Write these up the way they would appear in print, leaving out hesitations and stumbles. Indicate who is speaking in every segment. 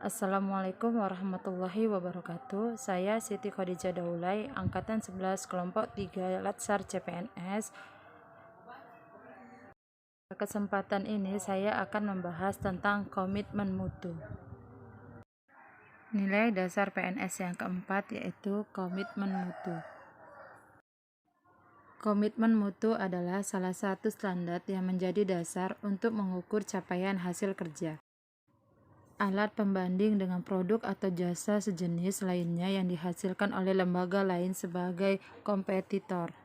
Speaker 1: Assalamualaikum warahmatullahi wabarakatuh. Saya Siti Khadijah Daulay, Angkatan 11 Kelompok 3 Latsar CPNS. Pada kesempatan ini saya akan membahas tentang komitmen mutu. Nilai dasar PNS yang keempat yaitu komitmen mutu. Komitmen mutu adalah salah satu standar yang menjadi dasar untuk mengukur capaian hasil kerja. Alat pembanding dengan produk atau jasa sejenis lainnya yang dihasilkan oleh lembaga lain sebagai kompetitor.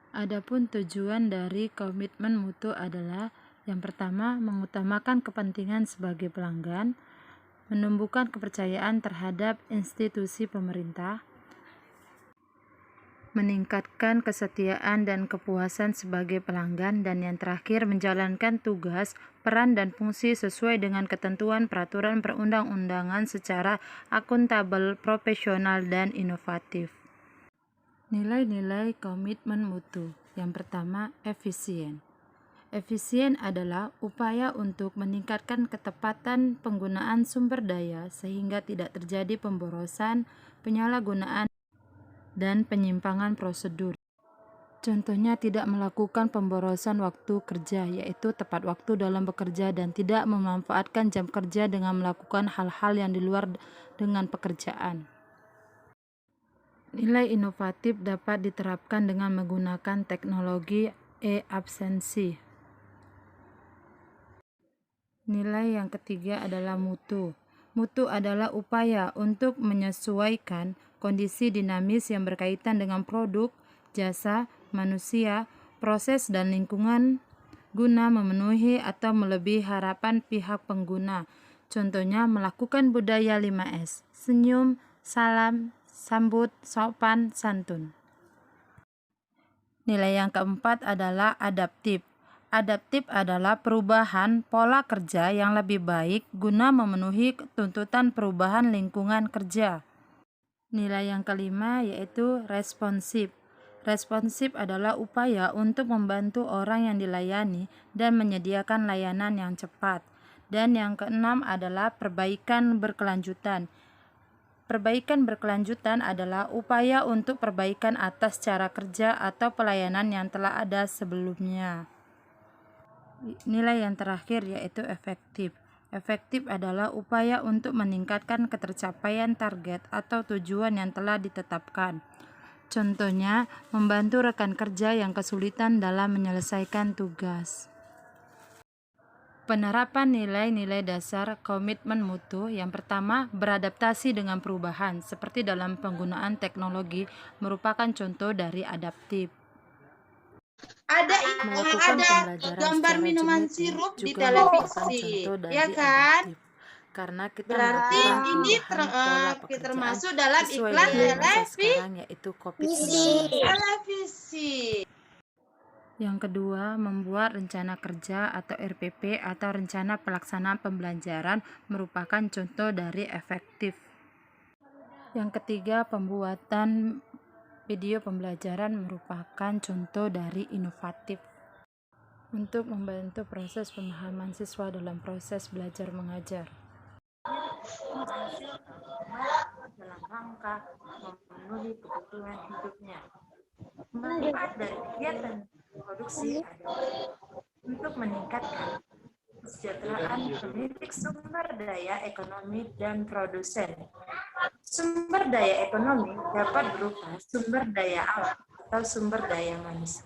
Speaker 1: Adapun tujuan dari komitmen mutu adalah yang pertama, mengutamakan kepentingan sebagai pelanggan, menumbuhkan kepercayaan terhadap institusi pemerintah, meningkatkan kesetiaan dan kepuasan sebagai pelanggan, dan yang terakhir menjalankan tugas, peran dan fungsi sesuai dengan ketentuan peraturan perundang-undangan secara akuntabel, profesional, dan inovatif. Nilai-nilai komitmen mutu. Yang pertama, efisien. Efisien adalah upaya untuk meningkatkan ketepatan penggunaan sumber daya sehingga tidak terjadi pemborosan, penyalahgunaan, dan penyimpangan prosedur. Contohnya tidak melakukan pemborosan waktu kerja, yaitu tepat waktu dalam bekerja dan tidak memanfaatkan jam kerja dengan melakukan hal-hal yang di luar dengan pekerjaan. Nilai inovatif dapat diterapkan dengan menggunakan teknologi e-absensi. Nilai yang ketiga adalah mutu. Mutu adalah upaya untuk menyesuaikan kondisi dinamis yang berkaitan dengan produk, jasa, manusia, proses, dan lingkungan guna memenuhi atau melebihi harapan pihak pengguna. Contohnya melakukan budaya 5S, senyum, salam, sambut, sopan, santun. Nilai yang keempat adalah adaptif. Adaptif adalah perubahan pola kerja yang lebih baik guna memenuhi tuntutan perubahan lingkungan kerja. Nilai yang kelima yaitu responsif. Responsif adalah upaya untuk membantu orang yang dilayani dan menyediakan layanan yang cepat. Dan yang keenam adalah perbaikan berkelanjutan. Perbaikan berkelanjutan adalah upaya untuk perbaikan atas cara kerja atau pelayanan yang telah ada sebelumnya. Nilai yang terakhir yaitu efektif. Efektif adalah upaya untuk meningkatkan ketercapaian target atau tujuan yang telah ditetapkan. Contohnya, membantu rekan kerja yang kesulitan dalam menyelesaikan tugas. Penerapan nilai-nilai dasar komitmen mutu. Yang pertama, beradaptasi dengan perubahan, seperti dalam penggunaan teknologi, merupakan contoh dari adaptif. Melakukan pembelajaran
Speaker 2: gambar
Speaker 1: secara
Speaker 2: minuman
Speaker 1: genetik
Speaker 2: sirup di
Speaker 1: juga merupakan
Speaker 2: televisi,
Speaker 1: contoh dari
Speaker 2: ya kan?
Speaker 1: adaptif. Karena kita
Speaker 2: Berarti
Speaker 1: melakukan
Speaker 2: ini
Speaker 1: perubahan pola pekerjaan
Speaker 2: termasuk dalam
Speaker 1: sesuai
Speaker 2: iklan
Speaker 1: dengan masa sekarang yaitu COVID-19.
Speaker 2: televisi.
Speaker 1: Yang kedua, membuat rencana kerja atau RPP atau rencana pelaksanaan pembelajaran merupakan contoh dari efektif. Yang ketiga, pembuatan video pembelajaran merupakan contoh dari inovatif. Untuk membantu proses pemahaman siswa dalam proses belajar mengajar. Dalam rangka memenuhi kebutuhan hidupnya. Manfaat dari kegiatan produksi adalah untuk meningkatkan kesejahteraan pemilik sumber daya ekonomi dan produsen. Sumber daya ekonomi dapat berupa sumber daya alam atau sumber daya manusia.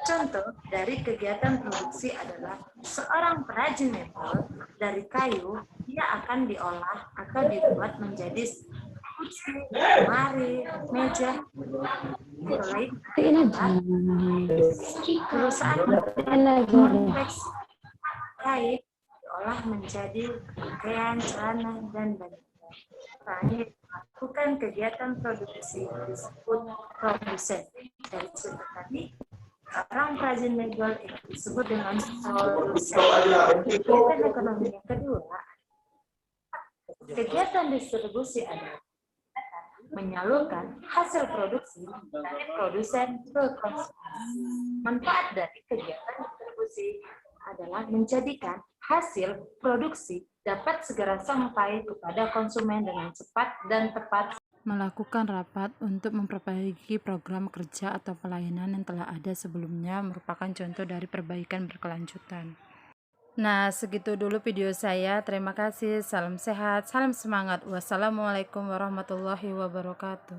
Speaker 1: Contoh dari kegiatan produksi adalah seorang perajin mebel dari kayu, dia akan diolah atau dibuat menjadi kursi, lemari, meja, lain. Perusahaan kompleks kain diolah menjadi pakaian, celana, dan baju. Terakhir, melakukan kegiatan produksi disebut produsen. Dari situ tadi, orang perajin mebel itu disebut dengan produsen. Kegiatan ekonomi yang kedua, kegiatan distribusi adalah menyalurkan hasil produksi dari produsen ke konsumen. Manfaat dari kegiatan distribusi adalah menjadikan hasil produksi dapat segera sampai kepada konsumen dengan cepat dan tepat. Melakukan rapat untuk memperbaiki program kerja atau pelayanan yang telah ada sebelumnya merupakan contoh dari perbaikan berkelanjutan. Nah, segitu dulu video saya. Terima kasih. Salam sehat, salam semangat. Wassalamualaikum warahmatullahi wabarakatuh.